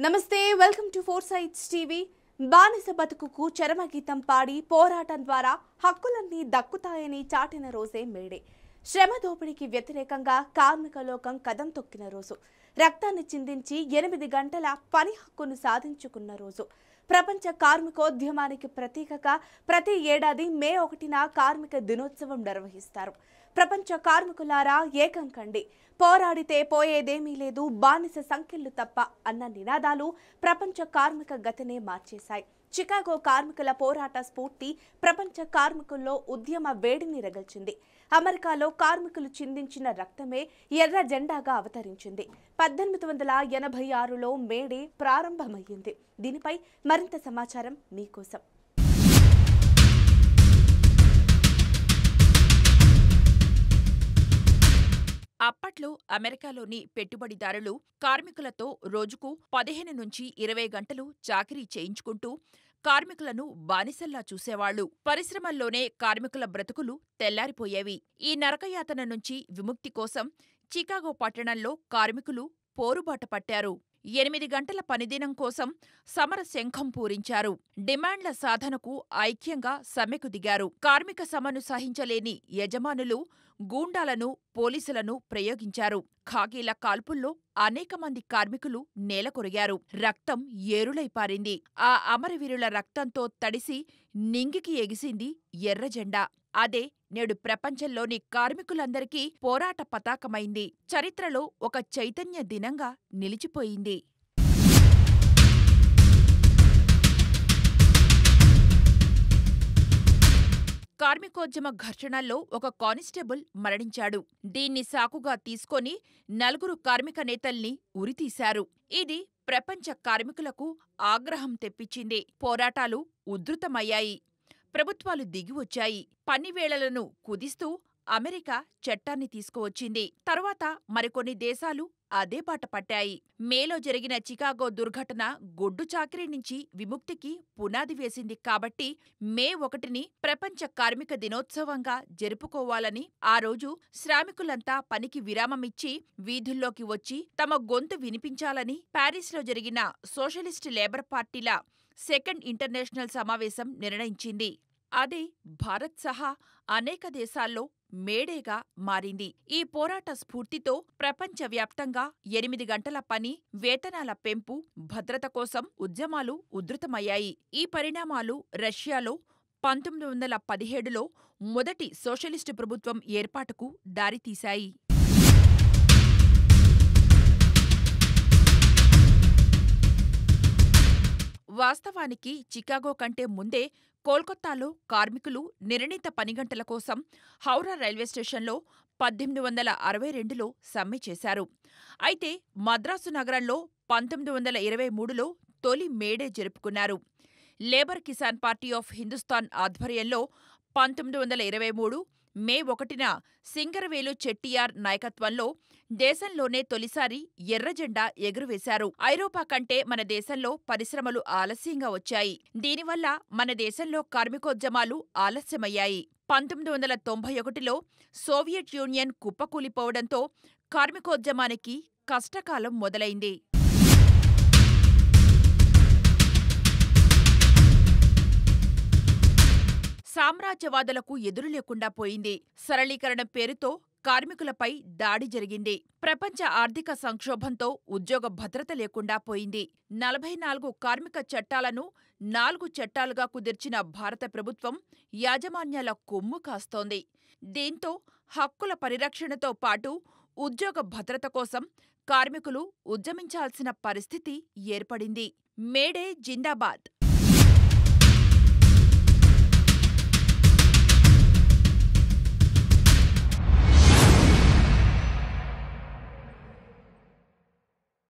నమస్తే welcome to four sights TV. బానిస బతుకుకు చరమగీతం పాడి పోరాటం ద్వారా హక్కులన్నీ దక్కుతాయని చాటిన రోజే మేడే. శ్రమ దోపిడీకి వ్యతిరేకంగా కార్మిక లోకం కదం తొక్కిన రోజు. రక్తాన్ని చిందించి 8 గంటల పని హక్కును సాధించుకున్న రోజు. ప్రపంచ కార్మికోద్యమానికి ప్రతీకగా ప్రతి ఏడాది మే 1న కార్మిక దినోత్సవం నిర్వహిస్తారు. ప్రపంచ కార్మికులారా ఏకం కండి, పోరాడితే పోయేదేమీ లేదు, బానిస సంఖ్యలు తప్ప అన్న నినాదాలు ప్రపంచ కార్మిక గతినే మార్చేశాయి. చికాగో కార్మికుల పోరాట స్ఫూర్తి ప్రపంచ కార్మికుల్లో ఉద్యమ వేడిని రగిల్చింది. అమెరికాలో కార్మికులు చిందించిన రక్తమే ఎర్ర జెండాగా అవతరించింది. 1886లో మేడే ప్రారంభమయ్యింది. దీనిపై మరింత సమాచారం మీకోసం. అప్పట్లో అమెరికాలోని పెట్టుబడిదారులు కార్మికులతో రోజుకు 15 నుంచి 20 గంటలు చాకిరీ చేయించుకుంటూ కార్మికులను బానిసల్లా చూసేవాళ్లు. పరిశ్రమల్లోనే కార్మికుల బ్రతుకులు తెల్లారిపోయేవి. ఈ నరకయాతన నుంచి విముక్తి కోసం చికాగో పట్టణంలో కార్మికులు పోరుబాట పట్టారు. 8 గంటల పనిదినం కోసం సమర శంఖం పూరించారు. డిమాండ్ల సాధనకు ఐక్యంగా సమ్మెకు దిగారు. కార్మిక సమ్మెను సహించలేని యజమానులు గూండాలను, పోలీసులను ప్రయోగించారు. ఖాకీల కాల్పుల్లో అనేక మంది కార్మికులు నేలకొరిగారు. రక్తం ఏరులై పారింది. ఆ అమరవీరుల రక్తంతో తడిసి నింగికి ఎగిసింది ఎర్రజెండా. అదే నేడు ప్రపంచంలోని కార్మికులందరికీ పోరాట పతాకమైంది. చరిత్రలో ఒక చైతన్య దినంగా నిలిచిపోయింది. కార్మికోద్యమ ఘర్షణల్లో ఒక కానిస్టేబుల్ మరణించాడు. దీన్ని సాకుగా తీసుకొని 4 కార్మిక నేతల్ని ఉరితీశారు. ఇది ప్రపంచ కార్మికులకు ఆగ్రహం తెప్పించింది. పోరాటాలు ఉధృతమయ్యాయి. ప్రభుత్వాలు దిగివచ్చాయి. పనివేళలను కుదిస్తూ అమెరికా చట్టాన్ని తీసుకువచ్చింది. తరువాత మరికొన్ని దేశాలు అదే బాట పట్టాయి. మేలో జరిగిన చికాగో దుర్ఘటన గొడ్డు చాకిరీ నుంచి విముక్తికి పునాది వేసింది కాబట్టి మే 1ని ప్రపంచ కార్మిక దినోత్సవంగా జరుపుకోవాలని, ఆ రోజు శ్రామికులంతా పనికి విరామమిచ్చి వీధుల్లోకి వచ్చి తమ గొంతు వినిపించాలని పారిస్లో జరిగిన సోషలిస్టు లేబర్ పార్టీల సెకండ్ ఇంటర్నేషనల్ సమావేశం నిర్ణయించింది. అదే భారత్ సహా అనేక దేశాల్లో మేడేగా మారింది. ఈ పోరాట స్ఫూర్తితో ప్రపంచవ్యాప్తంగా 8 గంటల పని, వేతనాల పెంపు, భద్రత కోసం ఉద్యమాలు ఉధృతమయ్యాయి. ఈ పరిణామాలు రష్యాలో 1917లో మొదటి సోషలిస్టు ప్రభుత్వం ఏర్పాటుకు దారితీశాయి. వాస్తవానికి చికాగో కంటే ముందే కోల్కతాలో కార్మికులు నిర్ణీత పనిగంటల కోసం హౌరా రైల్వే స్టేషన్లో 1862లో సమ్మె చేశారు. అయితే మద్రాసు నగరంలో 1923లో తొలి మేడే జరుపుకున్నారు. Labour Kisan party of Hindustan ఆధ్వర్యంలో 1923 మే 1న సింగరవేలు చెట్టియార్ నాయకత్వంలో దేశంలోనే తొలిసారి ఎర్రజెండా ఎగురవేశారు. ఐరోపా కంటే మన దేశంలో పరిశ్రమలు ఆలస్యంగా వచ్చాయి. దీనివల్ల మన దేశంలో కార్మికోద్యమాలు ఆలస్యమయ్యాయి. 1991లో సోవియట్ యూనియన్ కుప్పకూలిపోవడంతో కార్మికోద్యమానికి కష్టకాలం మొదలైంది. సామ్రాజ్యవాదులకు ఎదురు లేకుండా పోయింది. సరళీకరణ పేరుతో కార్మికులపై దాడి జరిగింది. ప్రపంచ ఆర్థిక సంక్షోభంతో ఉద్యోగ భద్రత లేకుండా పోయింది. 44 కార్మిక చట్టాలను 4 చట్టాలుగా కుదిర్చిన భారత ప్రభుత్వం యాజమాన్యాల కొమ్ము కాస్తోంది. దీంతో హక్కుల పరిరక్షణతో పాటు ఉద్యోగ భద్రత కోసం కార్మికులు ఉద్యమించాల్సిన పరిస్థితి ఏర్పడింది. మేడే జిందాబాద్.